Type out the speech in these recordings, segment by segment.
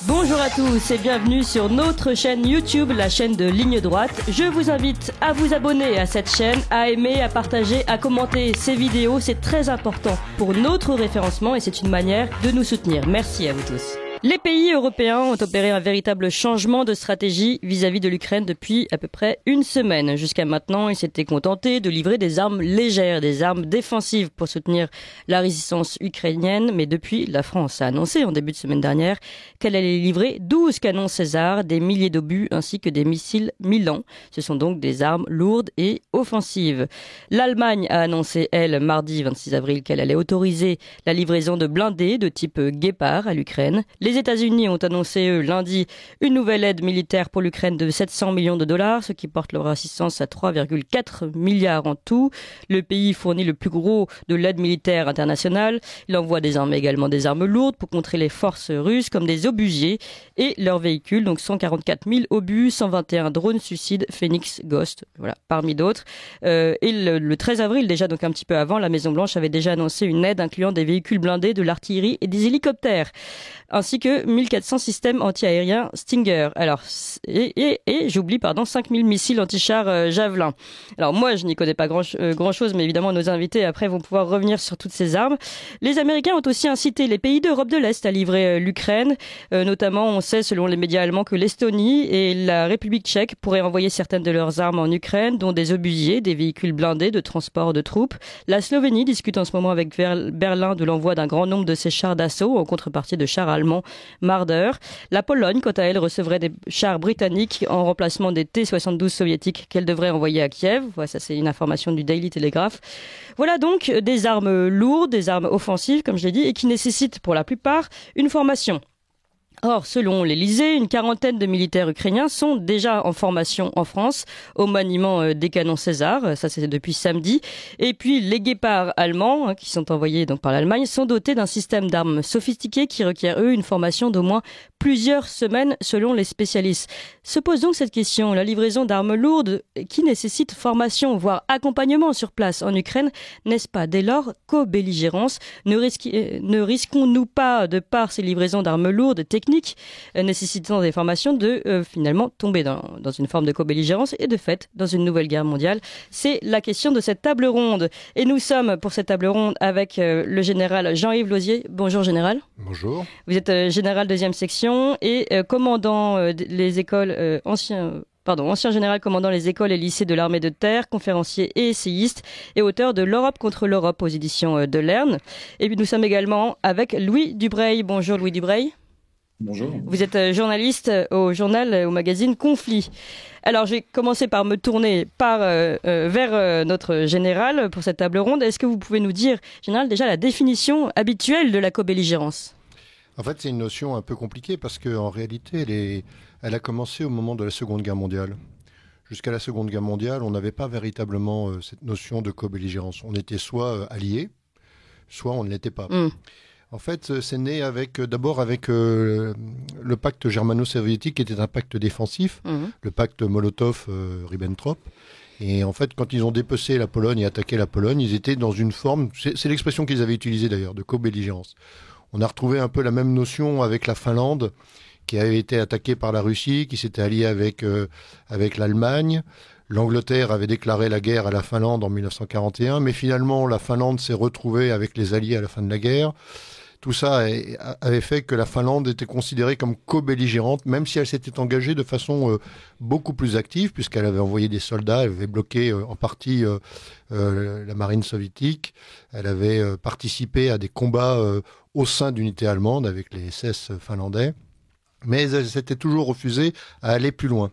Bonjour à tous et bienvenue sur notre chaîne YouTube, la chaîne de Ligne Droite. Je vous invite à vous abonner à cette chaîne, à aimer, à partager, à commenter ces vidéos. C'est très important pour notre référencement et c'est une manière de nous soutenir. Merci à vous tous. Les pays européens ont opéré un véritable changement de stratégie vis-à-vis de l'Ukraine depuis à peu près une semaine. Jusqu'à maintenant, ils s'étaient contentés de livrer des armes légères, des armes défensives pour soutenir la résistance ukrainienne. Mais depuis, la France a annoncé en début de semaine dernière qu'elle allait livrer 12 canons César, des milliers d'obus ainsi que des missiles Milan. Ce sont donc des armes lourdes et offensives. L'Allemagne a annoncé, elle, mardi 26 avril, qu'elle allait autoriser la livraison de blindés de type Guépard à l'Ukraine. Les États-Unis ont annoncé, eux, lundi, une nouvelle aide militaire pour l'Ukraine de 700 millions de dollars, ce qui porte leur assistance à 3,4 milliards en tout. Le pays fournit le plus gros de l'aide militaire internationale. Il envoie désormais également des armes lourdes pour contrer les forces russes, comme des obusiers et leurs véhicules. Donc 144 000 obus, 121 drones suicides, Phoenix, Ghost, voilà, parmi d'autres. Et le 13 avril, déjà, donc un petit peu avant, la Maison-Blanche avait déjà annoncé une aide incluant des véhicules blindés, de l'artillerie et des hélicoptères, ainsi que 1400 systèmes anti-aériens Stinger. Alors, et j'oublie, 5000 missiles anti-chars Javelin. Alors moi, je n'y connais pas grand-chose, mais évidemment, nos invités, après, vont pouvoir revenir sur toutes ces armes. Les Américains ont aussi incité les pays d'Europe de l'Est à livrer l'Ukraine. Notamment, on sait, selon les médias allemands, que l'Estonie et la République tchèque pourraient envoyer certaines de leurs armes en Ukraine, dont des obusiers, des véhicules blindés de transport de troupes. La Slovénie discute en ce moment avec Berlin de l'envoi d'un grand nombre de ces chars d'assaut en contrepartie de chars allemands Marder. La Pologne, quant à elle, recevrait des chars britanniques en remplacement des T-72 soviétiques qu'elle devrait envoyer à Kiev. Voilà, ça c'est une information du Daily Telegraph. Voilà donc des armes lourdes, des armes offensives, comme je l'ai dit, et qui nécessitent pour la plupart une formation. Or, selon l'Élysée, une quarantaine de militaires ukrainiens sont déjà en formation en France au maniement des canons César. Ça, c'est depuis samedi. Et puis, les guépards allemands, qui sont envoyés donc par l'Allemagne, sont dotés d'un système d'armes sophistiqué qui requiert, eux, une formation d'au moins plusieurs semaines, selon les spécialistes. Se pose donc cette question, la livraison d'armes lourdes qui nécessitent formation, voire accompagnement sur place en Ukraine, n'est-ce pas dès lors co-belligérance? Ne risquons-nous pas, de par ces livraisons d'armes lourdes techniques, nécessitant des formations, de finalement tomber dans une forme de co-belligérance et de fait dans une nouvelle guerre mondiale? C'est la question de cette table ronde. Et nous sommes pour cette table ronde avec le général Jean-Yves Lozier. Bonjour général. Bonjour. Vous êtes général 2e section et commandant les écoles, ancien général commandant les écoles et lycées de l'armée de terre, conférencier et essayiste et auteur de l'Europe contre l'Europe aux éditions de Lerne. Et puis nous sommes également avec Louis Dubreuil. Bonjour Louis Dubreuil. Bonjour. Vous êtes journaliste au magazine Conflit. Alors, j'ai commencé par me tourner vers notre général pour cette table ronde. Est-ce que vous pouvez nous dire, général, déjà la définition habituelle de la co-belligérance? En fait, c'est une notion un peu compliquée parce qu'en réalité, elle a commencé au moment de la Seconde Guerre mondiale. Jusqu'à la Seconde Guerre mondiale, on n'avait pas véritablement cette notion de co-belligérance. On était soit alliés, soit on ne l'était pas. En fait, c'est né d'abord avec le pacte germano-soviétique qui était un pacte défensif, le pacte Molotov-Ribbentrop. Et en fait, quand ils ont dépecé la Pologne et attaqué la Pologne, ils étaient dans une forme, c'est l'expression qu'ils avaient utilisée d'ailleurs, de co-belligérance. On a retrouvé un peu la même notion avec la Finlande, qui avait été attaquée par la Russie, qui s'était alliée avec l'Allemagne. L'Angleterre avait déclaré la guerre à la Finlande en 1941, mais finalement, la Finlande s'est retrouvée avec les Alliés à la fin de la guerre. Tout ça avait fait que la Finlande était considérée comme co-belligérante, même si elle s'était engagée de façon beaucoup plus active, puisqu'elle avait envoyé des soldats, elle avait bloqué en partie la marine soviétique, elle avait participé à des combats au sein d'unités allemandes avec les SS finlandais, mais elle s'était toujours refusée à aller plus loin.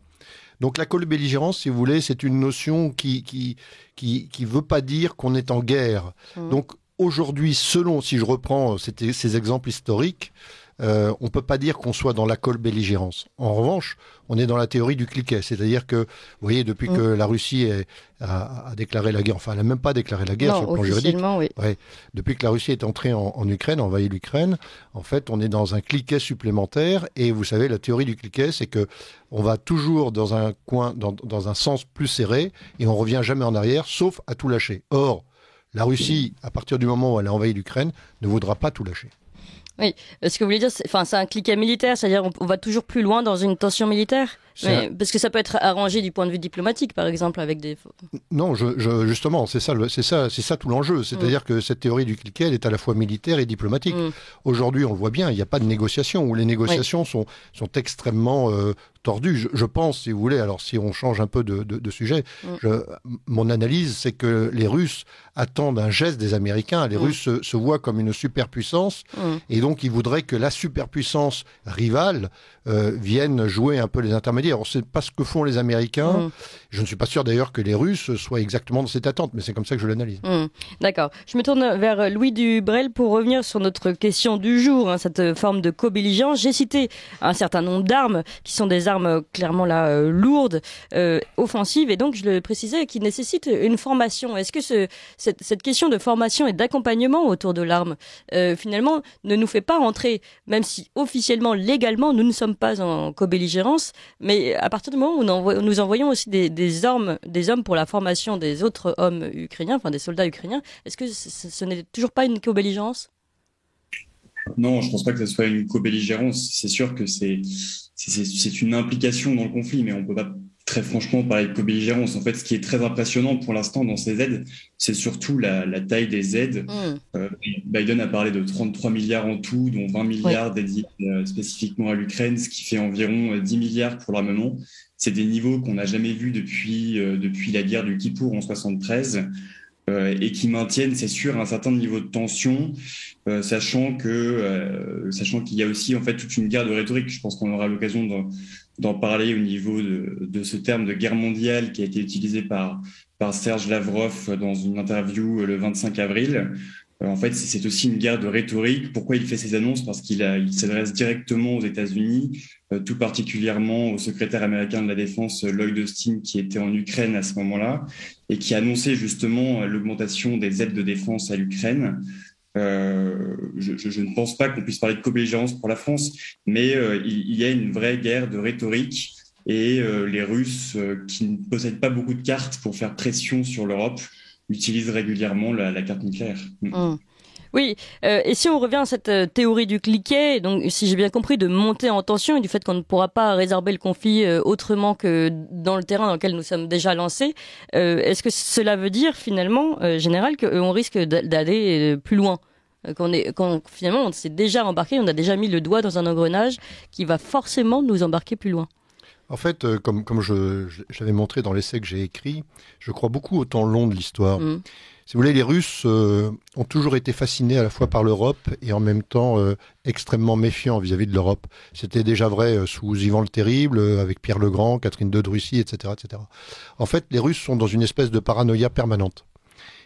Donc la co-belligérance, si vous voulez, c'est une notion qui veut pas dire qu'on est en guerre. Donc aujourd'hui, si je reprends ces exemples historiques, on ne peut pas dire qu'on soit dans la co-belligérance. En revanche, on est dans la théorie du cliquet. C'est-à-dire que, vous voyez, depuis que la Russie a déclaré la guerre, enfin, elle n'a même pas déclaré la guerre sur le plan juridique. Oui. Ouais, depuis que la Russie est entrée en Ukraine, envahi l'Ukraine, en fait, on est dans un cliquet supplémentaire. Et vous savez, la théorie du cliquet, c'est que on va toujours dans un coin, dans un sens plus serré, et on revient jamais en arrière, sauf à tout lâcher. Or, la Russie, à partir du moment où elle a envahi l'Ukraine, ne voudra pas tout lâcher. Oui, ce que vous voulez dire, c'est un cliquet militaire, c'est-à-dire on va toujours plus loin dans une tension militaire. Parce que ça peut être arrangé du point de vue diplomatique, par exemple, avec des... Non, justement, c'est ça tout l'enjeu. C'est-à-dire que cette théorie du cliquet, elle est à la fois militaire et diplomatique. Aujourd'hui, on le voit bien, il n'y a pas de négociation, ou les négociations sont extrêmement tordues. Je pense, si vous voulez, alors si on change un peu de sujet, mon analyse, c'est que les Russes attendent un geste des Américains. Les Russes se voient comme une superpuissance, et donc ils voudraient que la superpuissance rivale vienne jouer un peu les intermédiaires. Alors, c'est pas ce que font les Américains. Je ne suis pas sûr d'ailleurs que les Russes soient exactement dans cette attente, mais c'est comme ça que je l'analyse. D'accord. Je me tourne vers Louis Dubrel pour revenir sur notre question du jour, cette forme de co-belligérance. J'ai cité un certain nombre d'armes qui sont des armes clairement là lourdes, offensives, et donc je le précisais, qui nécessitent une formation. Est-ce que cette question de formation et d'accompagnement autour de l'arme, finalement, ne nous fait pas rentrer, même si officiellement, légalement, nous ne sommes pas en co-belligérance, mais à partir du moment où nous envoyons aussi des hommes pour la formation des autres hommes ukrainiens, enfin des soldats ukrainiens, est-ce que ce n'est toujours pas une co-belligérance ? Non, je ne pense pas que ce soit une co-belligérance. C'est sûr que c'est une implication dans le conflit, mais on ne peut pas très franchement parler de co-belligérance. En fait, ce qui est très impressionnant pour l'instant dans ces aides, c'est surtout la taille des aides. Biden a parlé de 33 milliards en tout, dont 20 milliards dédiés spécifiquement à l'Ukraine, ce qui fait environ 10 milliards pour l'armement. C'est des niveaux qu'on n'a jamais vus depuis la guerre du Kippour en 73. Et qui maintiennent, c'est sûr, un certain niveau de tension, sachant qu'il y a aussi en fait toute une guerre de rhétorique. Je pense qu'on aura l'occasion d'en parler au niveau de ce terme de guerre mondiale qui a été utilisé par Serge Lavrov dans une interview le 25 avril. En fait, c'est aussi une guerre de rhétorique. Pourquoi il fait ces annonces ? Parce qu'il s'adresse directement aux États-Unis, tout particulièrement au secrétaire américain de la Défense, Lloyd Austin, qui était en Ukraine à ce moment-là, et qui annonçait justement l'augmentation des aides de défense à l'Ukraine. Je ne pense pas qu'on puisse parler de co-belligérance pour la France, mais il y a une vraie guerre de rhétorique, et les Russes, qui ne possèdent pas beaucoup de cartes pour faire pression sur l'Europe, utilisent régulièrement la carte nucléaire. Oui, et si on revient à cette théorie du cliquet, donc si j'ai bien compris, de monter en tension et du fait qu'on ne pourra pas résorber le conflit autrement que dans le terrain dans lequel nous sommes déjà lancés, est-ce que cela veut dire finalement, général, qu'on risque d'aller plus loin ? Finalement, on s'est déjà embarqué, on a déjà mis le doigt dans un engrenage qui va forcément nous embarquer plus loin. En fait, comme j'avais montré dans l'essai que j'ai écrit, je crois beaucoup au temps long de l'histoire. Si vous voulez, les Russes ont toujours été fascinés à la fois par l'Europe et en même temps extrêmement méfiants vis-à-vis de l'Europe. C'était déjà vrai sous Ivan le Terrible, avec Pierre le Grand, Catherine II de Russie, etc., etc. En fait, les Russes sont dans une espèce de paranoïa permanente.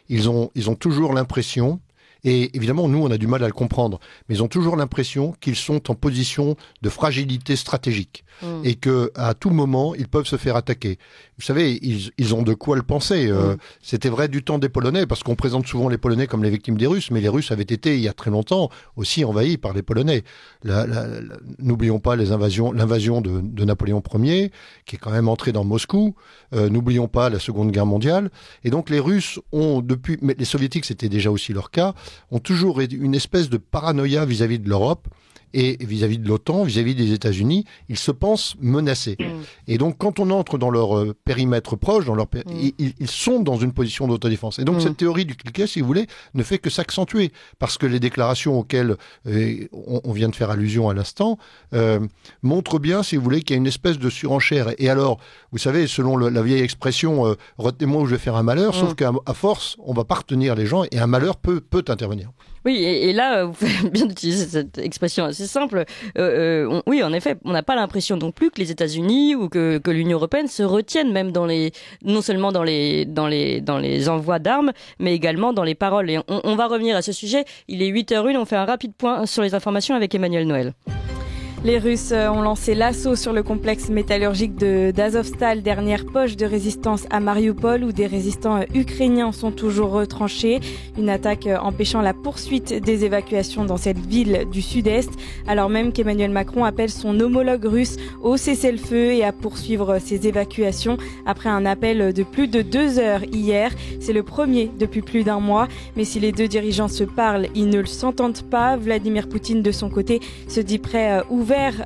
Ils ont toujours l'impression, et évidemment, nous, on a du mal à le comprendre, mais ils ont toujours l'impression qu'ils sont en position de fragilité stratégique et qu'à tout moment, ils peuvent se faire attaquer. Vous savez, ils ont de quoi le penser. C'était vrai du temps des Polonais, parce qu'on présente souvent les Polonais comme les victimes des Russes, mais les Russes avaient été, il y a très longtemps, aussi envahis par les Polonais. N'oublions pas l'invasion de Napoléon Ier, qui est quand même entré dans Moscou. N'oublions pas la Seconde Guerre mondiale. Et donc les Russes ont depuis, mais les Soviétiques c'était déjà aussi leur cas, ont toujours une espèce de paranoïa vis-à-vis de l'Europe et vis-à-vis de l'OTAN, vis-à-vis des États-Unis. Ils se pensent menacés. Et donc, quand on entre dans leur périmètre proche, ils sont dans une position d'autodéfense. Et donc, cette théorie du cliquet, si vous voulez, ne fait que s'accentuer. Parce que les déclarations auxquelles on vient de faire allusion à l'instant montrent bien, si vous voulez, qu'il y a une espèce de surenchère. Et alors, vous savez, selon la vieille expression, retenez-moi ou je vais faire un malheur, sauf qu'à force, on va pas retenir les gens et un malheur peut intervenir. Oui, et là, vous faites bien d'utiliser cette expression assez simple. Oui, en effet, on n'a pas l'impression non plus que les États-Unis ou que l'Union européenne se retiennent même non seulement dans les envois d'armes, mais également dans les paroles. Et on va revenir à ce sujet. Il est 8h01, on fait un rapide point sur les informations avec Emmanuel Noël. Les Russes ont lancé l'assaut sur le complexe métallurgique d'Azovstal, dernière poche de résistance à Mariupol, où des résistants ukrainiens sont toujours retranchés. Une attaque empêchant la poursuite des évacuations dans cette ville du sud-est, alors même qu'Emmanuel Macron appelle son homologue russe au cessez-le-feu et à poursuivre ses évacuations après un appel de plus de 2 heures hier. C'est le premier depuis plus d'1 mois, mais si les deux dirigeants se parlent, ils ne s'entendent pas. Vladimir Poutine, de son côté, se dit prêt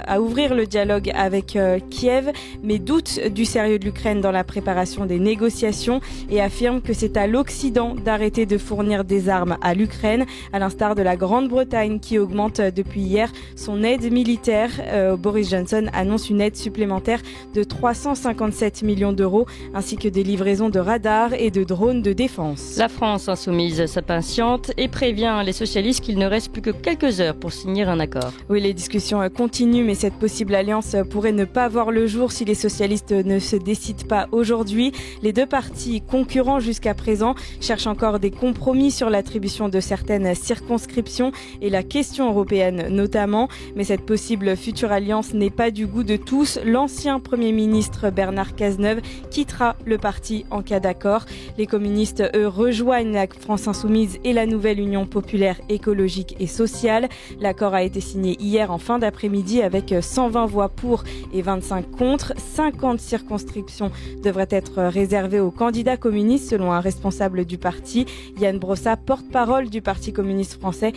à ouvrir le dialogue avec Kiev, mais doute du sérieux de l'Ukraine dans la préparation des négociations et affirme que c'est à l'Occident d'arrêter de fournir des armes à l'Ukraine, à l'instar de la Grande-Bretagne qui augmente depuis hier son aide militaire. Boris Johnson annonce une aide supplémentaire de 357 millions d'euros, ainsi que des livraisons de radars et de drones de défense. La France insoumise s'impatiente et prévient les socialistes qu'il ne reste plus que quelques heures pour signer un accord. Oui, les discussions continuent, mais cette possible alliance pourrait ne pas voir le jour si les socialistes ne se décident pas aujourd'hui. Les deux partis concurrents jusqu'à présent cherchent encore des compromis sur l'attribution de certaines circonscriptions et la question européenne notamment. Mais cette possible future alliance n'est pas du goût de tous. L'ancien Premier ministre Bernard Cazeneuve quittera le parti en cas d'accord. Les communistes, eux, rejoignent la France Insoumise et la nouvelle Union populaire écologique et sociale. L'accord a été signé hier en fin d'après-midi avec 120 voix pour et 25 contre. 50 circonscriptions devraient être réservées aux candidats communistes selon un responsable du parti. Yann Brossat, porte-parole du Parti communiste français,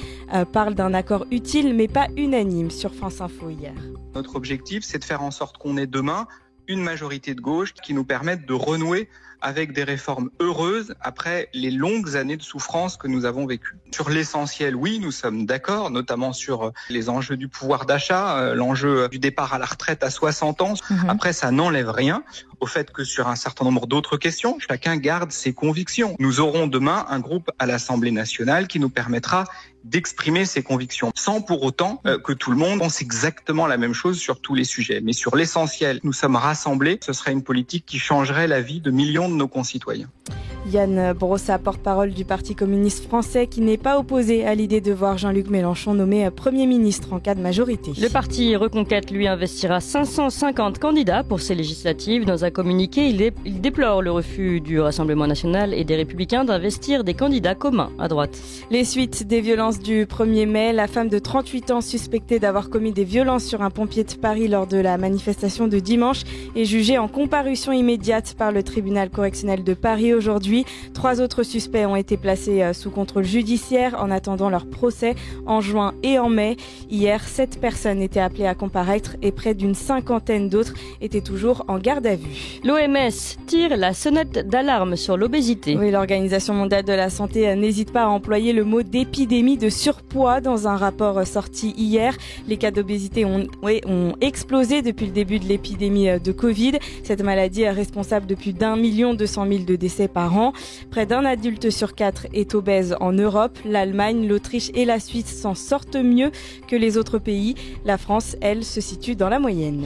parle d'un accord utile mais pas unanime sur France Info hier. Notre objectif, c'est de faire en sorte qu'on ait demain une majorité de gauche qui nous permette de renouer avec des réformes heureuses après les longues années de souffrance que nous avons vécues. Sur l'essentiel, oui, nous sommes d'accord, notamment sur les enjeux du pouvoir d'achat, l'enjeu du départ à la retraite à 60 ans. Après, ça n'enlève rien au fait que sur un certain nombre d'autres questions, chacun garde ses convictions. Nous aurons demain un groupe à l'Assemblée nationale qui nous permettra d'exprimer ses convictions, sans pour autant que tout le monde pense exactement la même chose sur tous les sujets. Mais sur l'essentiel, nous sommes rassemblés, ce serait une politique qui changerait la vie de millions de nos concitoyens. Yann Brossat, porte-parole du Parti communiste français, qui n'est pas opposé à l'idée de voir Jean-Luc Mélenchon nommé Premier ministre en cas de majorité. Le parti Reconquête, lui, investira 550 candidats pour ces législatives. Dans un communiqué, il déplore le refus du Rassemblement national et des Républicains d'investir des candidats communs à droite. Les suites des violences du 1er mai, la femme de 38 ans suspectée d'avoir commis des violences sur un pompier de Paris lors de la manifestation de dimanche est jugée en comparution immédiate par le tribunal correctionnel de Paris aujourd'hui. 3 autres suspects ont été placés sous contrôle judiciaire en attendant leur procès en juin et en mai. Hier, 7 personnes étaient appelées à comparaître et près d'une 50aine d'autres étaient toujours en garde à vue. L'OMS tire la sonnette d'alarme sur l'obésité. Oui, l'Organisation mondiale de la santé n'hésite pas à employer le mot d'épidémie de surpoids dans un rapport sorti hier. Les cas d'obésité ont explosé depuis le début de l'épidémie de Covid. Cette maladie est responsable de plus d'1 200 000 de décès par an. Près d'un adulte sur 4 est obèse en Europe. L'Allemagne, l'Autriche et la Suisse s'en sortent mieux que les autres pays. La France, elle, se situe dans la moyenne.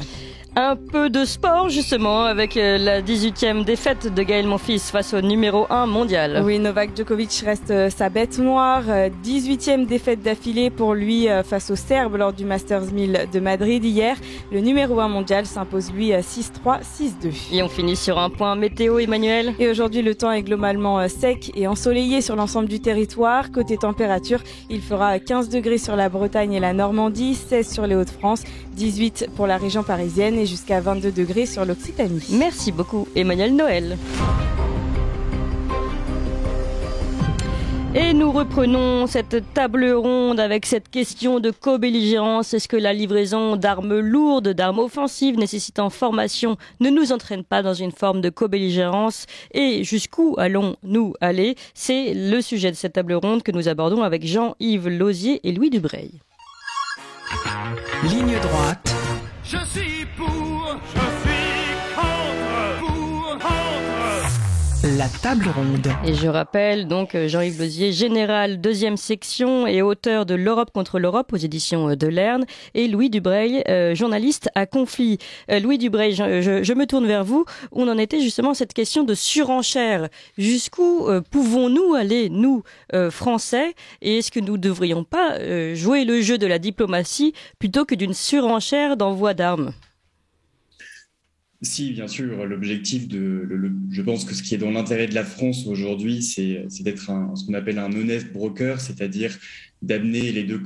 Un peu de sport justement avec la 18e défaite de Gaël Monfils face au numéro 1 mondial. Oui, Novak Djokovic reste sa bête noire. 18e défaite d'affilée pour lui face aux Serbes lors du Masters 1000 de Madrid hier. Le numéro 1 mondial s'impose lui 6-3, 6-2. Et on finit sur un point météo, Emmanuel. Et aujourd'hui, le temps est globalement sec et ensoleillé sur l'ensemble du territoire. Côté température, il fera 15 degrés sur la Bretagne et la Normandie, 16 sur les Hauts-de-France, 18 pour la région parisienne et jusqu'à 22 degrés sur l'Occitanie. Merci beaucoup, Emmanuel Noël. Et nous reprenons cette table ronde avec cette question de co-belligérance. Est-ce que la livraison d'armes lourdes, d'armes offensives nécessitant formation ne nous entraîne pas dans une forme de co-belligérance? Et jusqu'où allons-nous aller? C'est le sujet de cette table ronde que nous abordons avec Jean-Yves Lauzier et Louis Dubreuil. Ligne droite. Je suis pour, je suis contre, pour, contre. La table ronde. Et je rappelle donc Jean-Yves Lozier, général 2e section et auteur de L'Europe contre l'Europe aux éditions de Lerne, et Louis Dubreuil, journaliste à Conflit. Louis Dubreuil, je me tourne vers vous. On en était justement à cette question de surenchère. Jusqu'où pouvons-nous aller, nous, Français, et est-ce que nous ne devrions pas jouer le jeu de la diplomatie plutôt que d'une surenchère d'envoi d'armes ? Si, bien sûr, l'objectif je pense que ce qui est dans l'intérêt de la France aujourd'hui, c'est d'être ce qu'on appelle un honest broker, c'est-à-dire d'amener les deux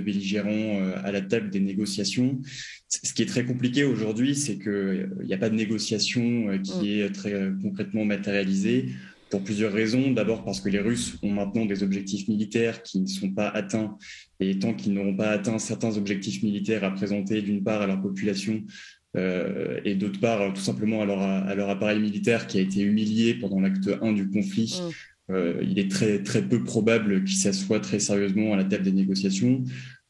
belligérants à la table des négociations. Ce qui est très compliqué aujourd'hui, c'est qu'il n'y a pas de négociation qui est très concrètement matérialisée pour plusieurs raisons. D'abord parce que les Russes ont maintenant des objectifs militaires qui ne sont pas atteints, et tant qu'ils n'auront pas atteint certains objectifs militaires à présenter d'une part à leur population, et d'autre part tout simplement à leur appareil militaire qui a été humilié pendant l'acte 1 du conflit, il est très, très peu probable qu'ils s'assoient très sérieusement à la table des négociations.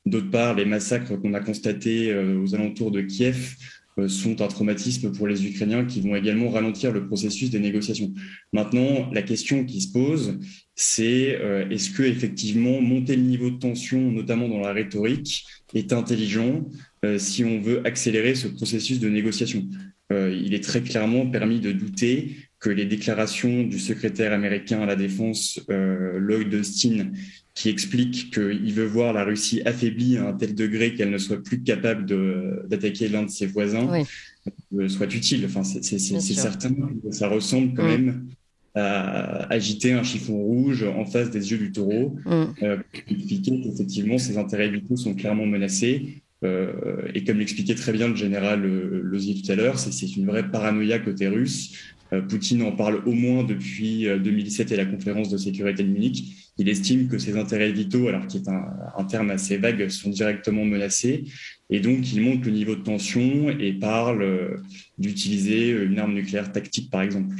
D'autre part, les massacres qu'on a constatés aux alentours de Kiev sont un traumatisme pour les Ukrainiens qui vont également ralentir le processus des négociations. Maintenant, la question qui se pose, c'est est-ce que effectivement monter le niveau de tension, notamment dans la rhétorique, est intelligent si on veut accélérer ce processus de négociation. Il est très clairement permis de douter que les déclarations du secrétaire américain à la Défense, Lloyd Austin, qui explique qu'il veut voir la Russie affaiblie à un tel degré qu'elle ne soit plus capable d'attaquer l'un de ses voisins, soit utile. Enfin, c'est certain que ça ressemble quand même à agiter un chiffon rouge en face des yeux du taureau, expliquer qu'effectivement ces intérêts vitaux sont clairement menacés. Et comme l'expliquait très bien le général Lozier tout à l'heure, c'est une vraie paranoïa côté russe. Poutine en parle au moins depuis 2017 et la conférence de sécurité de Munich. Il estime que ses intérêts vitaux, alors qui est un terme assez vague, sont directement menacés. Et donc, il monte le niveau de tension et parle d'utiliser une arme nucléaire tactique, par exemple.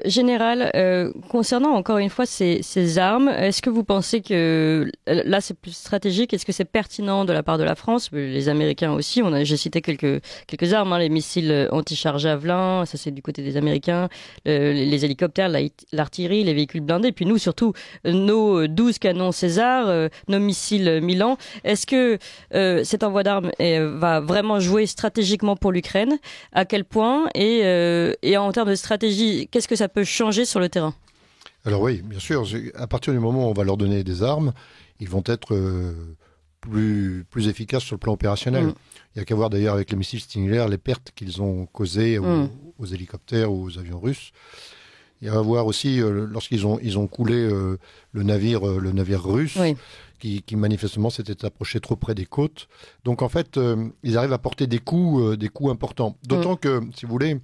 Général, concernant encore une fois ces armes, est-ce que vous pensez que là c'est plus stratégique? Est-ce que c'est pertinent de la part de la France? Les Américains aussi, j'ai cité quelques armes, les missiles anti-char Javelin, ça c'est du côté des Américains, les hélicoptères, l'artillerie, les véhicules blindés, puis nous surtout nos 12 canons César, nos missiles Milan. Est-ce que cet envoi d'armes va vraiment jouer stratégiquement pour l'Ukraine? À quel point? Et en termes de stratégie, qu'est-ce que ça peut changer sur le terrain? Alors oui, bien sûr. À partir du moment où on va leur donner des armes, ils vont être plus efficaces sur le plan opérationnel. Il n'y a qu'à voir d'ailleurs avec les missiles Stinger les pertes qu'ils ont causées aux hélicoptères ou aux avions russes. Il y a à voir aussi lorsqu'ils ont coulé le navire russe. Qui manifestement s'était approché trop près des côtes. Donc en fait, ils arrivent à porter des coups importants. D'autant que, si vous voulez,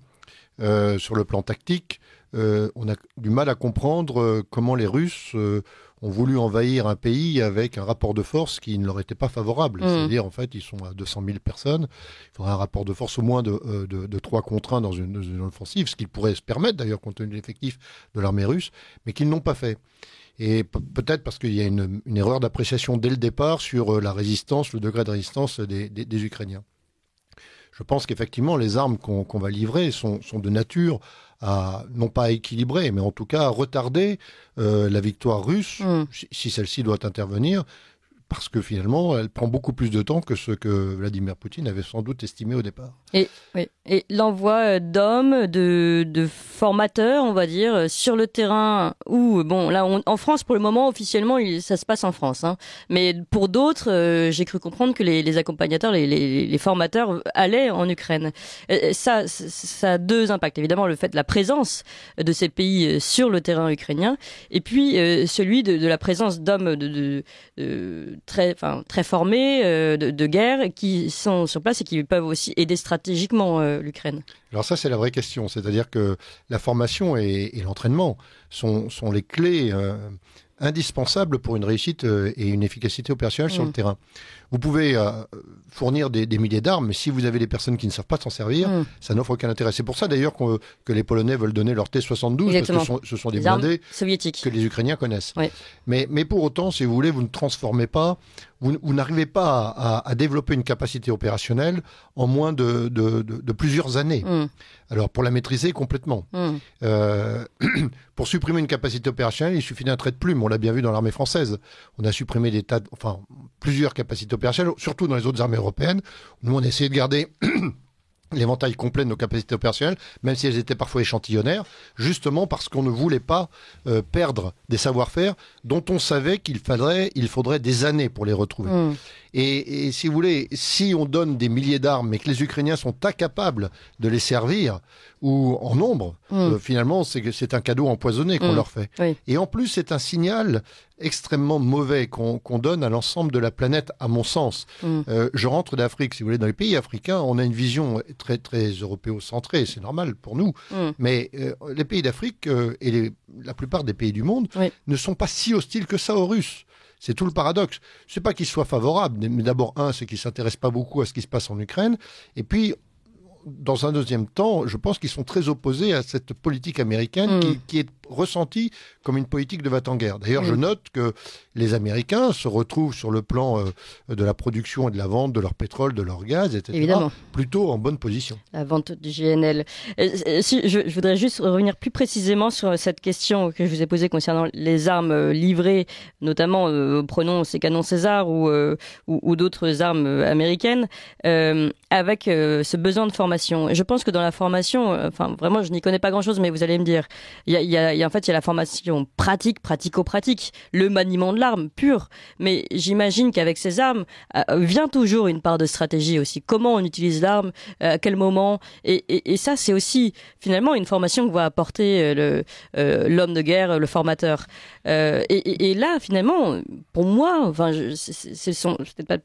sur le plan tactique, on a du mal à comprendre comment les Russes ont voulu envahir un pays avec un rapport de force qui ne leur était pas favorable. C'est-à-dire, en fait, ils sont à 200 000 personnes. Il faudrait un rapport de force au moins de 3 contre 1 dans une offensive, ce qu'ils pourraient se permettre, d'ailleurs, compte tenu de l'effectif de l'armée russe, mais qu'ils n'ont pas fait. Et peut-être parce qu'il y a une erreur d'appréciation dès le départ sur la résistance, le degré de résistance des Ukrainiens. Je pense qu'effectivement, les armes qu'on va livrer sont de nature à, non pas à équilibrer, mais en tout cas à retarder la victoire russe, si celle-ci doit intervenir, parce que finalement, elle prend beaucoup plus de temps que ce que Vladimir Poutine avait sans doute estimé au départ. Et l'envoi d'hommes, de formateurs, on va dire, sur le terrain, où, bon, là, en France, pour le moment, officiellement, ça se passe en France. Mais pour d'autres, j'ai cru comprendre que les accompagnateurs, les formateurs allaient en Ukraine. Ça a deux impacts. Évidemment, le fait de la présence de ces pays sur le terrain ukrainien, et puis celui de la présence d'hommes très formés de guerre qui sont sur place et qui peuvent aussi aider stratégiquement l'Ukraine. Alors ça, c'est la vraie question. C'est-à-dire que la formation et l'entraînement sont les clés indispensables pour une réussite et une efficacité opérationnelle sur le terrain. Vous pouvez fournir des milliers d'armes, mais si vous avez des personnes qui ne savent pas s'en servir, ça n'offre aucun intérêt. C'est pour ça d'ailleurs que les Polonais veulent donner leur T-72, parce que ce sont des blindés soviétiques que les Ukrainiens connaissent. Oui. Mais pour autant, si vous voulez, vous ne transformez pas, vous n'arrivez pas à développer une capacité opérationnelle en moins de plusieurs années. Alors, pour la maîtriser complètement. Pour supprimer une capacité opérationnelle, il suffit d'un trait de plume. On l'a bien vu dans l'armée française. On a supprimé plusieurs capacités opérationnelles, surtout dans les autres armées européennes. Nous, on a essayé de garder l'éventail complet de nos capacités opérationnelles, même si elles étaient parfois échantillonnaires, justement parce qu'on ne voulait pas perdre des savoir-faire dont on savait qu'il faudrait des années pour les retrouver. Et si vous voulez, si on donne des milliers d'armes, mais que les Ukrainiens sont incapables de les servir, ou en nombre, finalement, c'est un cadeau empoisonné qu'on leur fait. Oui. Et en plus, c'est un signal extrêmement mauvais qu'on donne à l'ensemble de la planète, à mon sens. Je rentre d'Afrique, si vous voulez, dans les pays africains, on a une vision très, très européocentrée, c'est normal pour nous, mais les pays d'Afrique et la plupart des pays du monde ne sont pas si hostiles que ça aux Russes. C'est tout le paradoxe. C'est pas qu'ils soient favorables, mais d'abord, c'est qu'ils s'intéressent pas beaucoup à ce qui se passe en Ukraine, et puis, dans un deuxième temps, je pense qu'ils sont très opposés à cette politique américaine qui est ressentie comme une politique de va-t-en-guerre. D'ailleurs, je note que les Américains se retrouvent sur le plan de la production et de la vente de leur pétrole, de leur gaz, etc., évidemment, plutôt en bonne position. La vente du GNL. Je voudrais juste revenir plus précisément sur cette question que je vous ai posée concernant les armes livrées, notamment, prenons ces canons César ou d'autres armes américaines, avec ce besoin de formation. Je pense que dans la formation, vraiment, je n'y connais pas grand-chose, mais vous allez me dire, il y a la formation pratico-pratique, le maniement de l'arme pur. Mais j'imagine qu'avec ces armes vient toujours une part de stratégie aussi. Comment on utilise l'arme, à quel moment, et ça, c'est aussi finalement une formation que va apporter l'homme de guerre, le formateur. Et là, finalement, pour moi, c'est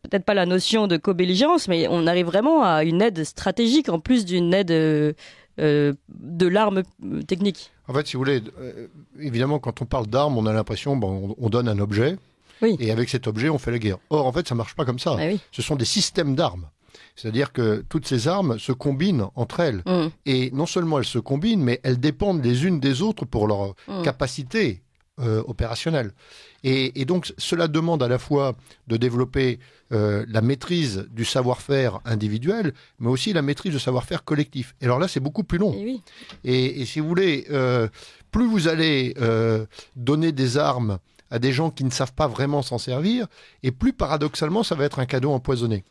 peut-être pas la notion de co-belligérance, mais on arrive vraiment à une aide stratégique en plus d'une aide de l'arme technique. En fait, si vous voulez, évidemment, quand on parle d'armes, on a l'impression on donne un objet, et avec cet objet, on fait la guerre. Or, en fait, ça ne marche pas comme ça. Ce sont des systèmes d'armes. C'est-à-dire que toutes ces armes se combinent entre elles. Et non seulement elles se combinent, mais elles dépendent les unes des autres pour leur capacité opérationnelle. Et donc, cela demande à la fois de développer la maîtrise du savoir-faire individuel, mais aussi la maîtrise du savoir-faire collectif. Et alors là, c'est beaucoup plus long. Et si vous voulez, plus vous allez donner des armes à des gens qui ne savent pas vraiment s'en servir, et plus paradoxalement, ça va être un cadeau empoisonné.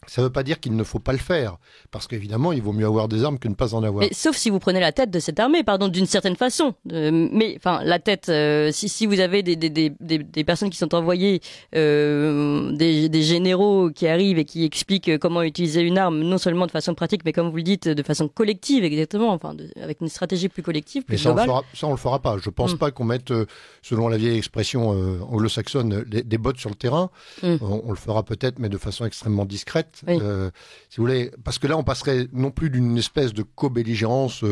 Ça ne veut pas dire qu'il ne faut pas le faire, parce qu'évidemment, il vaut mieux avoir des armes que ne pas en avoir. Mais, sauf si vous prenez la tête de cette armée, d'une certaine façon. Mais la tête, si vous avez des personnes qui sont envoyées, des généraux qui arrivent et qui expliquent comment utiliser une arme, non seulement de façon pratique, mais comme vous le dites, de façon collective, exactement, avec une stratégie plus collective, plus globale. Ça, on le fera pas. Je pense pas qu'on mette, selon la vieille expression anglo-saxonne, des bottes sur le terrain. On le fera peut-être, mais de façon extrêmement discrète. Si vous voulez, parce que là, on passerait non plus d'une espèce de co-belligérance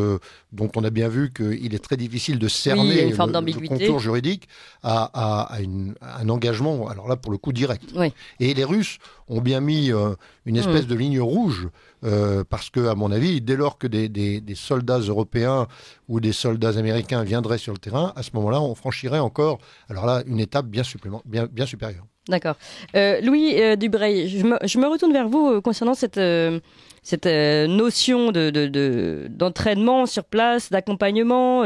dont on a bien vu qu'il est très difficile de cerner le contour juridique à un engagement, alors là, pour le coup, direct. Et les Russes ont bien mis une espèce de ligne rouge, parce que, à mon avis, dès lors que des soldats européens ou des soldats américains viendraient sur le terrain, à ce moment-là, on franchirait encore, alors là, une étape bien supérieure. D'accord. Louis Dubreuil, je me retourne vers vous concernant cette notion d'entraînement sur place, d'accompagnement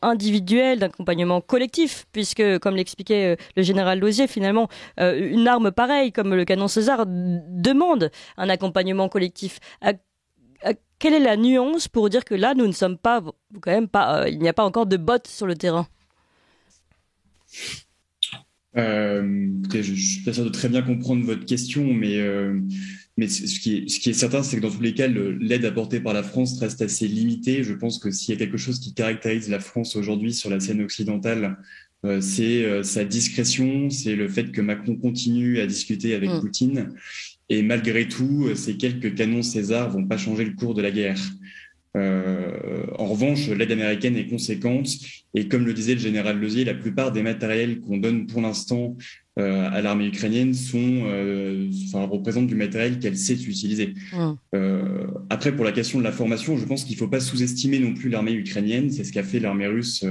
individuel, d'accompagnement collectif, puisque, comme l'expliquait le général Lauzier, finalement, une arme pareille comme le canon César demande un accompagnement collectif. Quelle est la nuance pour dire que là, nous ne sommes pas, quand même pas, il n'y a pas encore de bottes sur le terrain? Écoutez, je suis pas sûr de très bien comprendre votre question, mais ce qui est certain, c'est que dans tous les cas, l'aide apportée par la France reste assez limitée. Je pense que s'il y a quelque chose qui caractérise la France aujourd'hui sur la scène occidentale, c'est sa discrétion, c'est le fait que Macron continue à discuter avec Poutine, et malgré tout, ces quelques canons César vont pas changer le cours de la guerre. En revanche, l'aide américaine est conséquente et comme le disait le général Lauzier, la plupart des matériels qu'on donne pour l'instant à l'armée ukrainienne représentent du matériel qu'elle sait utiliser. Après, pour la question de la formation, je pense qu'il ne faut pas sous-estimer non plus l'armée ukrainienne. C'est ce qu'a fait l'armée russe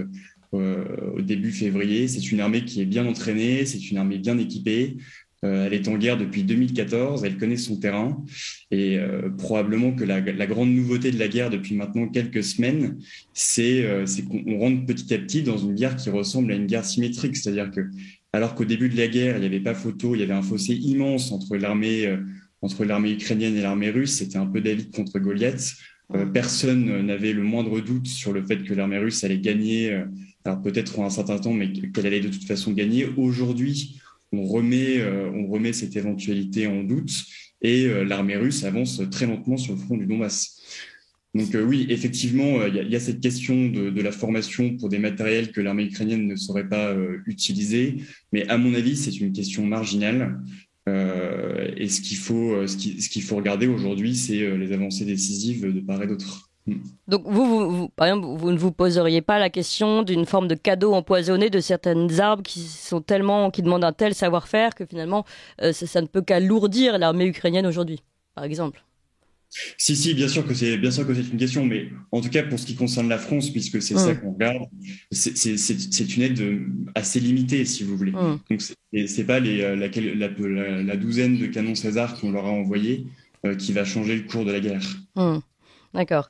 au début février. C'est une armée qui est bien entraînée, c'est une armée bien équipée. Elle est en guerre depuis 2014, elle connaît son terrain et probablement que la grande nouveauté de la guerre depuis maintenant quelques semaines, c'est qu'on rentre petit à petit dans une guerre qui ressemble à une guerre symétrique. C'est-à-dire que alors qu'au début de la guerre, il n'y avait pas photo, il y avait un fossé immense entre l'armée ukrainienne et l'armée russe, c'était un peu David contre Goliath. Personne n'avait le moindre doute sur le fait que l'armée russe allait gagner, alors peut-être pour un certain temps, mais qu'elle allait de toute façon gagner. Aujourd'hui, on remet cette éventualité en doute et l'armée russe avance très lentement sur le front du Donbass. Donc oui, effectivement, il y a cette question de la formation pour des matériels que l'armée ukrainienne ne saurait pas utiliser, mais à mon avis, c'est une question marginale. Et ce qu'il faut regarder aujourd'hui, c'est les avancées décisives de part et d'autre. Donc vous, par exemple, vous ne vous poseriez pas la question d'une forme de cadeau empoisonné de certaines armes qui demandent un tel savoir-faire que finalement ça ne peut qu'alourdir l'armée ukrainienne aujourd'hui, par exemple? Si, bien sûr que c'est une question, mais en tout cas pour ce qui concerne la France, puisque c'est ça qu'on regarde, c'est une aide assez limitée, si vous voulez. Donc c'est pas la douzaine de canons César qu'on leur a envoyés qui va changer le cours de la guerre. D'accord.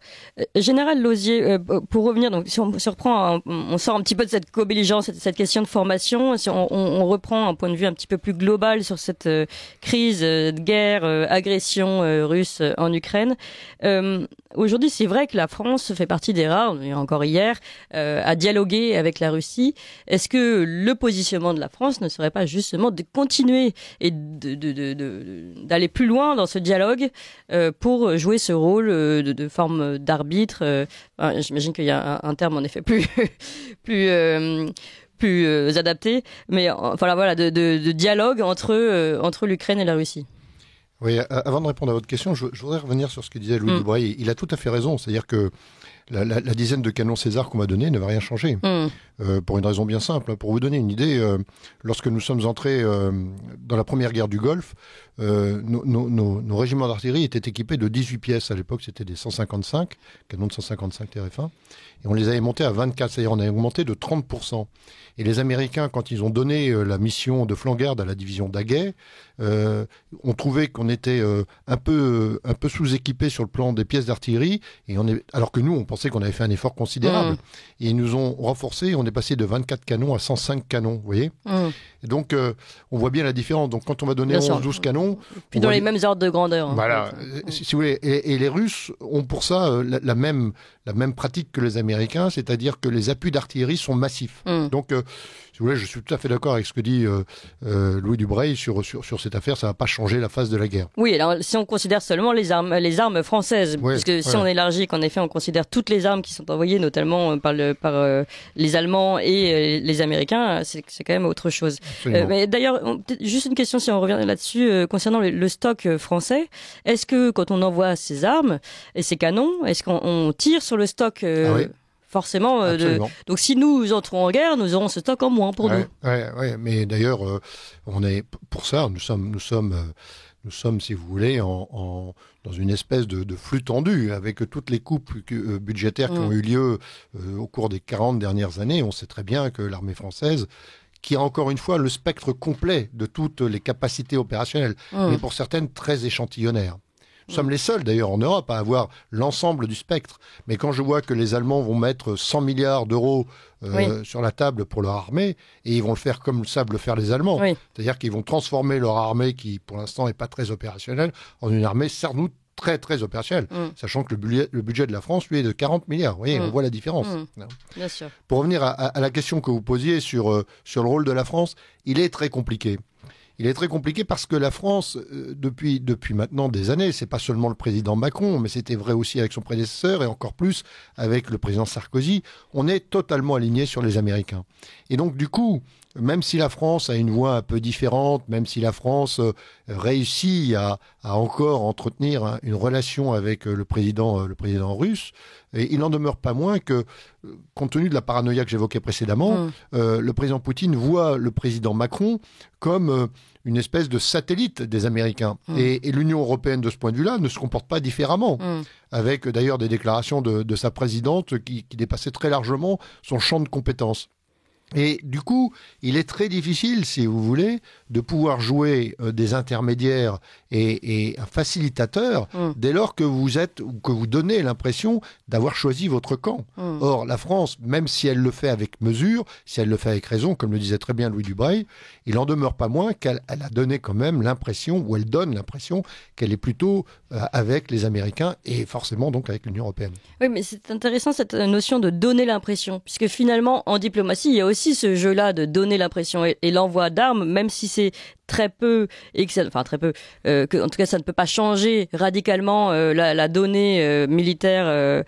Général Lauzier, pour revenir, donc si on se reprend, on sort un petit peu de cette co-belligérance, cette question de formation, si on reprend un point de vue un petit peu plus global sur cette crise de guerre, agression russe en Ukraine. Aujourd'hui, c'est vrai que la France fait partie des rares, encore hier, à dialoguer avec la Russie. Est-ce que le positionnement de la France ne serait pas justement de continuer et d'aller plus loin dans ce dialogue pour jouer ce rôle de forme d'arbitre? J'imagine qu'il y a un terme en effet plus adapté, mais voilà, de dialogue entre l'Ukraine et la Russie. Oui, avant de répondre à votre question, je voudrais revenir sur ce que disait Louis Dubreuil. Il a tout à fait raison, c'est-à-dire que la dizaine de canons César qu'on m'a donné ne va rien changer, pour une raison bien simple. Pour vous donner une idée, lorsque nous sommes entrés dans la première guerre du Golfe, nos régiments d'artillerie étaient équipés de 18 pièces. À l'époque, c'était des 155, canons de 155 TRF1, et on les avait montés à 24, c'est-à-dire on a augmenté de 30%. Et les Américains, quand ils ont donné la mission de flanc-garde à la division Daguet, ont trouvé qu'on était un peu sous-équipés sur le plan des pièces d'artillerie, alors que nous, on pensait qu'on avait fait un effort considérable. Et ils nous ont renforcés, on est passé de 24 canons à 105 canons, vous voyez. Et donc, on voit bien la différence. Donc, quand on va donner 11-12 canons... Puis dans les mêmes ordres de grandeur. Voilà, si vous voulez. Et les Russes ont pour ça la même pratique que les Américains, c'est-à-dire que les appuis d'artillerie sont massifs. Donc, si vous voulez, je suis tout à fait d'accord avec ce que dit Louis Dubreuil sur cette affaire. Ça ne va pas changer la phase de la guerre. Oui, alors si on considère seulement les armes françaises, puisque si on élargit qu'en effet on considère toutes les armes qui sont envoyées, notamment par les Allemands et les Américains, c'est quand même autre chose. Mais d'ailleurs, juste une question, si on revient là-dessus, concernant le stock français, est-ce que quand on envoie ces armes et ces canons, est-ce qu'on tire sur le stock forcément, donc si nous entrons en guerre, nous aurons ce stock en moins pour nous. Oui, mais d'ailleurs, on est pour ça, nous sommes, si vous voulez, dans une espèce de flux tendu avec toutes les coupes budgétaires qui ont eu lieu au cours des 40 dernières années. On sait très bien que l'armée française, qui a encore une fois le spectre complet de toutes les capacités opérationnelles, mais pour certaines très échantillonnaires. Nous sommes les seuls d'ailleurs en Europe à avoir l'ensemble du spectre. Mais quand je vois que les Allemands vont mettre 100 milliards d'euros sur la table pour leur armée, et ils vont le faire comme savent le faire les Allemands, c'est-à-dire qu'ils vont transformer leur armée, qui pour l'instant n'est pas très opérationnelle, en une armée sans doute très très opérationnelle, sachant que le budget de la France, lui, est de 40 milliards. Vous voyez, on voit la différence. Bien sûr. Pour revenir à la question que vous posiez sur le rôle de la France, il est très compliqué. Il est très compliqué parce que la France, depuis maintenant des années, c'est pas seulement le président Macron, mais c'était vrai aussi avec son prédécesseur et encore plus avec le président Sarkozy, on est totalement aligné sur les Américains. Et donc du coup, même si la France a une voix un peu différente, même si la France réussit à encore entretenir une relation avec le président russe, et il n'en demeure pas moins que, compte tenu de la paranoïa que j'évoquais précédemment, le président Poutine voit le président Macron comme une espèce de satellite des Américains. Et l'Union européenne, de ce point de vue-là, ne se comporte pas différemment, avec d'ailleurs des déclarations de sa présidente qui dépassaient très largement son champ de compétences. Et du coup, il est très difficile, si vous voulez, de pouvoir jouer des intermédiaires et un facilitateur dès lors que vous êtes ou que vous donnez l'impression d'avoir choisi votre camp. Or, la France, même si elle le fait avec mesure, si elle le fait avec raison, comme le disait très bien Louis Dubreuil, il en demeure pas moins qu'elle a donné quand même l'impression, ou elle donne l'impression qu'elle est plutôt avec les Américains et forcément donc avec l'Union européenne. Oui, mais c'est intéressant cette notion de donner l'impression, puisque finalement, en diplomatie, il y a aussi ce jeu-là de donner l'impression et l'envoi d'armes, même si c'est très peu, en tout cas ça ne peut pas changer radicalement la donnée militaire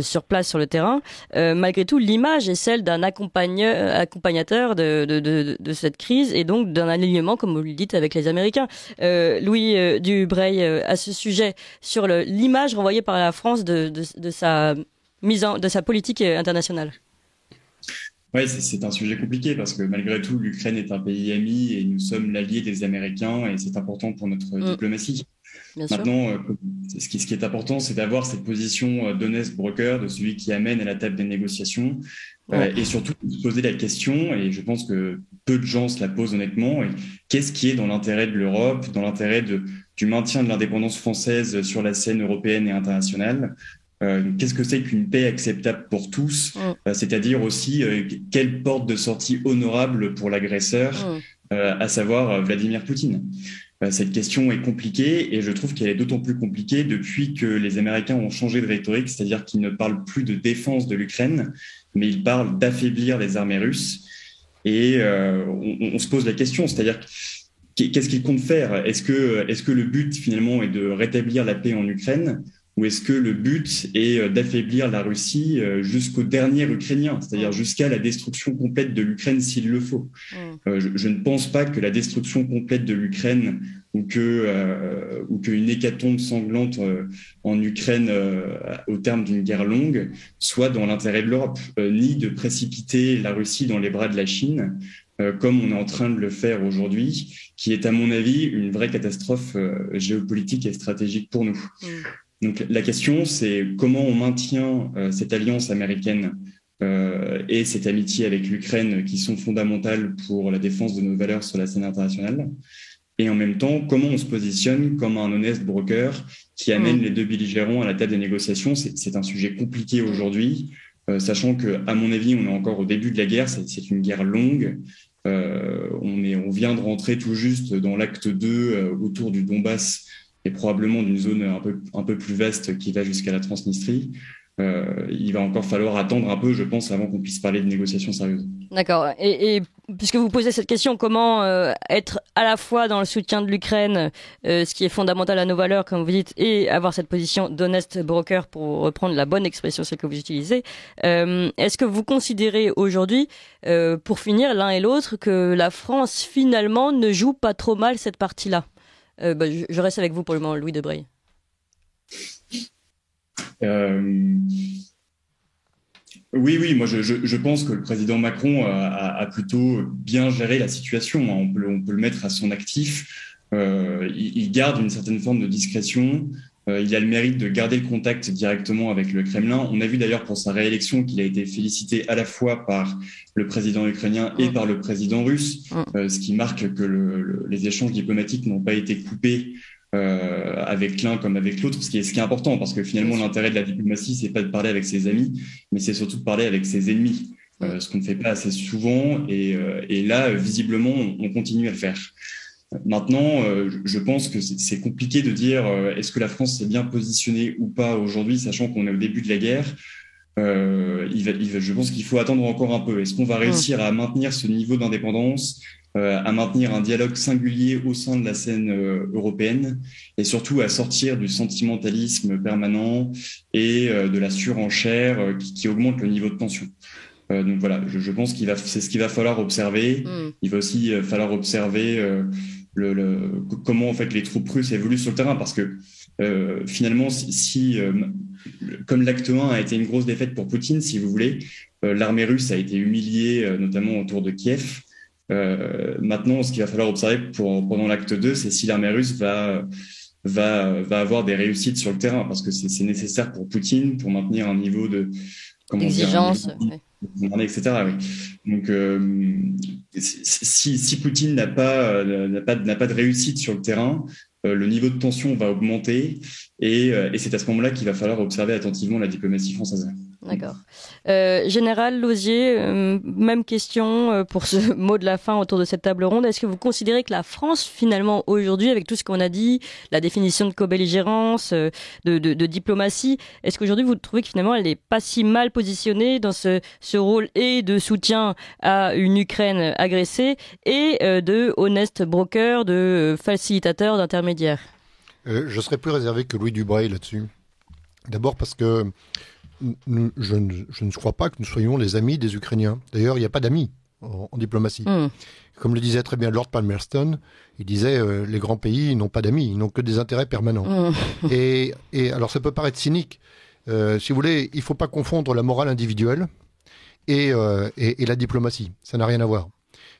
sur place, sur le terrain. Malgré tout, l'image est celle d'un accompagnateur de cette crise et donc d'un alignement, comme vous le dites, avec les Américains. Louis Dubreuil, à ce sujet, sur l'image renvoyée par la France de sa politique internationale. Oui, c'est un sujet compliqué parce que malgré tout, l'Ukraine est un pays ami et nous sommes l'allié des Américains et c'est important pour notre diplomatie. Maintenant, ce qui est important, c'est d'avoir cette position d'honnête broker, de celui qui amène à la table des négociations et surtout de se poser la question, et je pense que peu de gens se la posent honnêtement, qu'est-ce qui est dans l'intérêt de l'Europe, dans l'intérêt du maintien de l'indépendance française sur la scène européenne et internationale? Qu'est-ce que c'est qu'une paix acceptable pour tous, c'est-à-dire aussi quelle porte de sortie honorable pour l'agresseur, à savoir Vladimir Poutine. Cette question est compliquée et je trouve qu'elle est d'autant plus compliquée depuis que les Américains ont changé de rhétorique, c'est-à-dire qu'ils ne parlent plus de défense de l'Ukraine, mais ils parlent d'affaiblir les armées russes. Et on se pose la question, c'est-à-dire qu'est-ce qu'ils comptent faire? Est-ce que le but finalement est de rétablir la paix en Ukraine? Ou est-ce que le but est d'affaiblir la Russie jusqu'au dernier Ukrainien, c'est-à-dire jusqu'à la destruction complète de l'Ukraine s'il le faut? Je ne pense pas que la destruction complète de l'Ukraine ou qu'une hécatombe sanglante en Ukraine au terme d'une guerre longue soit dans l'intérêt de l'Europe, ni de précipiter la Russie dans les bras de la Chine, comme on est en train de le faire aujourd'hui, qui est à mon avis une vraie catastrophe géopolitique et stratégique pour nous. Donc la question, c'est comment on maintient cette alliance américaine et cette amitié avec l'Ukraine qui sont fondamentales pour la défense de nos valeurs sur la scène internationale. Et en même temps, comment on se positionne comme un honnête broker qui amène les deux belligérants à la table des négociations. C'est un sujet compliqué aujourd'hui, sachant qu'à mon avis, on est encore au début de la guerre. C'est une guerre longue. On vient de rentrer tout juste dans l'acte 2 autour du Donbass, et probablement d'une zone un peu plus vaste qui va jusqu'à la Transnistrie. Il va encore falloir attendre un peu, je pense, avant qu'on puisse parler de négociations sérieuses. D'accord. Et puisque vous posez cette question, comment être à la fois dans le soutien de l'Ukraine, ce qui est fondamental à nos valeurs, comme vous dites, et avoir cette position d'honnête broker, pour reprendre la bonne expression, celle que vous utilisez. Est-ce que vous considérez aujourd'hui, pour finir l'un et l'autre, que la France, finalement, ne joue pas trop mal cette partie-là? Je reste avec vous pour le moment, Louis Dubreuil. Oui, moi je pense que le président Macron a plutôt bien géré la situation. On peut le mettre à son actif. Il garde une certaine forme de discrétion. Il a le mérite de garder le contact directement avec le Kremlin. On a vu d'ailleurs pour sa réélection qu'il a été félicité à la fois par le président ukrainien et par le président russe, ce qui marque que les échanges diplomatiques n'ont pas été coupés avec l'un comme avec l'autre, ce qui est important, parce que finalement l'intérêt de la diplomatie, c'est pas de parler avec ses amis, mais c'est surtout de parler avec ses ennemis, ce qu'on ne fait pas assez souvent, et là, visiblement, on continue à le faire. Maintenant, je pense que c'est compliqué de dire est-ce que la France s'est bien positionnée ou pas aujourd'hui, sachant qu'on est au début de la guerre. Je pense qu'il faut attendre encore un peu. Est-ce qu'on va réussir à maintenir ce niveau d'indépendance, à maintenir un dialogue singulier au sein de la scène européenne, et surtout à sortir du sentimentalisme permanent et de la surenchère qui augmente le niveau de tension. Donc voilà, je pense c'est ce qu'il va falloir observer. Il va aussi falloir observer comment en fait les troupes russes évoluent sur le terrain, parce que finalement, comme l'acte 1 a été une grosse défaite pour Poutine, si vous voulez, l'armée russe a été humiliée, notamment autour de Kiev. Maintenant, ce qu'il va falloir observer pendant l'acte 2, c'est si l'armée russe va avoir des réussites sur le terrain, parce que c'est nécessaire pour Poutine pour maintenir un niveau de d'exigence. etc. Oui. Donc, si Poutine n'a pas de réussite sur le terrain, le niveau de tension va augmenter et c'est à ce moment-là qu'il va falloir observer attentivement la diplomatie française. D'accord. Général Lauzier, même question pour ce mot de la fin autour de cette table ronde. Est-ce que vous considérez que la France, finalement, aujourd'hui, avec tout ce qu'on a dit, la définition de co-belligérance, de diplomatie, est-ce qu'aujourd'hui, vous trouvez que finalement, elle n'est pas si mal positionnée dans ce rôle et de soutien à une Ukraine agressée et de honnête broker, de facilitateur, d'intermédiaire? Je serais plus réservé que Louis Dubreuil là-dessus. D'abord parce que je ne crois pas que nous soyons les amis des Ukrainiens. D'ailleurs, il n'y a pas d'amis en diplomatie. Comme le disait très bien Lord Palmerston, il disait les grands pays n'ont pas d'amis, ils n'ont que des intérêts permanents. Et alors ça peut paraître cynique. Si vous voulez, il ne faut pas confondre la morale individuelle et la diplomatie. Ça n'a rien à voir.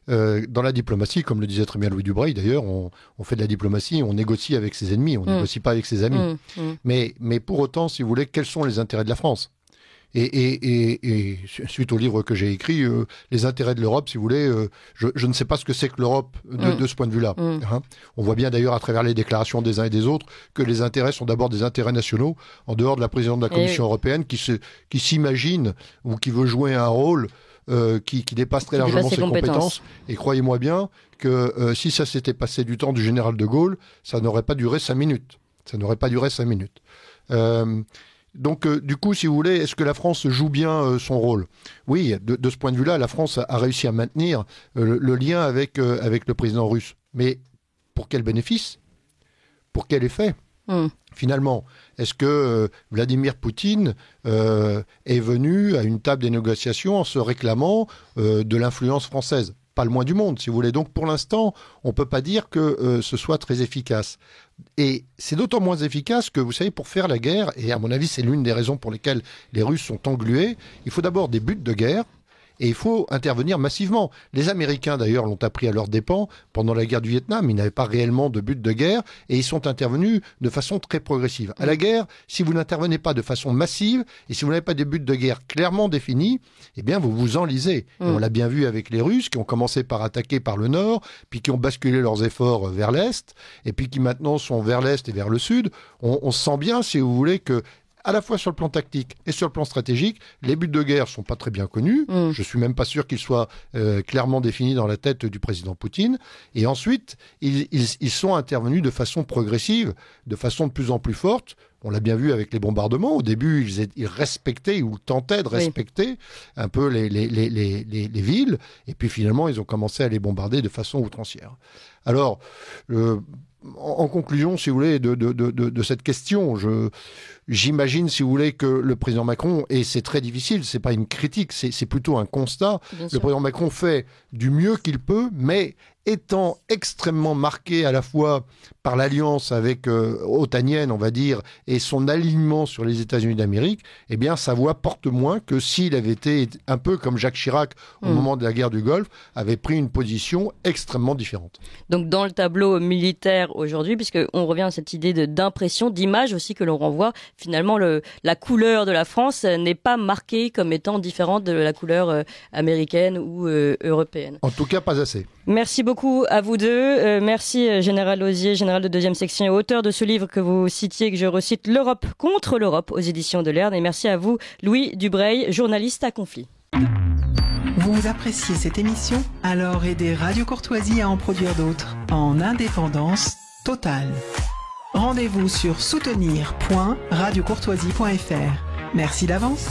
Dans la diplomatie, comme le disait très bien Louis Dubreuil, d'ailleurs, on fait de la diplomatie, on négocie avec ses ennemis, on négocie pas avec ses amis. Mais pour autant, si vous voulez, quels sont les intérêts de la France ? Et suite au livre que j'ai écrit, les intérêts de l'Europe, si vous voulez, je ne sais pas ce que c'est que l'Europe de ce point de vue-là. Hein. On voit bien d'ailleurs à travers les déclarations des uns et des autres que les intérêts sont d'abord des intérêts nationaux, en dehors de la présidente de la Commission européenne qui s'imagine ou qui veut jouer un rôle qui dépasse très largement ses compétences. Et croyez-moi bien que si ça s'était passé du temps du général de Gaulle, ça n'aurait pas duré 5 minutes. Donc, du coup, si vous voulez, est-ce que la France joue bien son rôle ? Oui, de ce point de vue-là, la France a réussi à maintenir le lien avec le président russe. Mais pour quel bénéfice ? Pour quel effet ? Finalement, est-ce que Vladimir Poutine est venu à une table des négociations en se réclamant de l'influence française ? Pas le moins du monde, si vous voulez. Donc, pour l'instant, on ne peut pas dire que ce soit très efficace. Et c'est d'autant moins efficace que, vous savez, pour faire la guerre, et à mon avis, c'est l'une des raisons pour lesquelles les Russes sont englués, il faut d'abord des buts de guerre, et il faut intervenir massivement. Les Américains, d'ailleurs, l'ont appris à leurs dépens pendant la guerre du Vietnam. Ils n'avaient pas réellement de but de guerre et ils sont intervenus de façon très progressive. À la guerre, si vous n'intervenez pas de façon massive et si vous n'avez pas des buts de guerre clairement définis, eh bien, vous vous enlisez. Et on l'a bien vu avec les Russes qui ont commencé par attaquer par le nord, puis qui ont basculé leurs efforts vers l'est, et puis qui maintenant sont vers l'est et vers le sud. On sent bien, si vous voulez, que à la fois sur le plan tactique et sur le plan stratégique, les buts de guerre sont pas très bien connus. Je suis même pas sûr qu'ils soient clairement définis dans la tête du président Poutine. Et ensuite, ils sont intervenus de façon progressive, de façon de plus en plus forte. On l'a bien vu avec les bombardements. Au début, ils respectaient ou tentaient de respecter un peu les villes. Et puis finalement, ils ont commencé à les bombarder de façon outrancière. Alors, en conclusion, si vous voulez, de cette question, j'imagine, si vous voulez, que le président Macron, et c'est très difficile, c'est pas une critique, c'est plutôt un constat, le président Macron fait du mieux qu'il peut, mais étant extrêmement marqué à la fois par l'alliance avec otanienne, on va dire, et son alignement sur les États-Unis d'Amérique, eh bien, sa voix porte moins que s'il avait été un peu comme Jacques Chirac au moment de la guerre du Golfe, avait pris une position extrêmement différente. Donc, dans le tableau militaire aujourd'hui, puisqu'on revient à cette idée d'impression, d'image aussi que l'on renvoie, finalement, la couleur de la France n'est pas marquée comme étant différente de la couleur américaine ou européenne. En tout cas, pas assez. Merci beaucoup à vous deux. Merci Général Lauzier, général de 2e section et auteur de ce livre que vous citiez, que je recite, L'Europe contre l'Europe aux éditions de l'Erne. Et merci à vous, Louis Dubreuil, journaliste à Conflit. Vous appréciez cette émission ? Alors aidez Radio Courtoisie à en produire d'autres en indépendance totale. Rendez-vous sur soutenir.radiocourtoisie.fr. Merci d'avance.